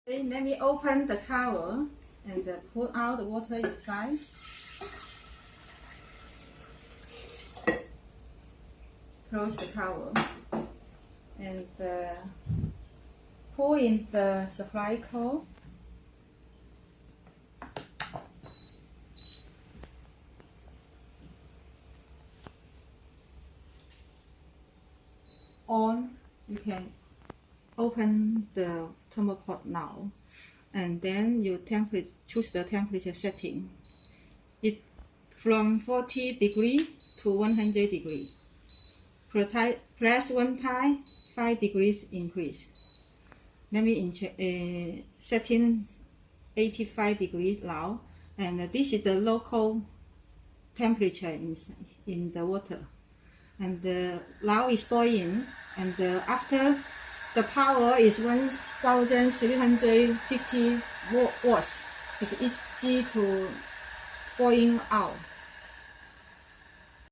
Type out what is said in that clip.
Okay, let me open the cover and put out the water inside. Close the cover and pour in the supply coil. On, you can open the thermopot now, and then you choose the temperature setting. It from 40 degree to 100 degree. Press one time, 5 degrees increase. Let me setting 85 degrees now, and this is the local temperature in the water. And now it's boiling, and after the power is 1350 watts. It's easy to boil out.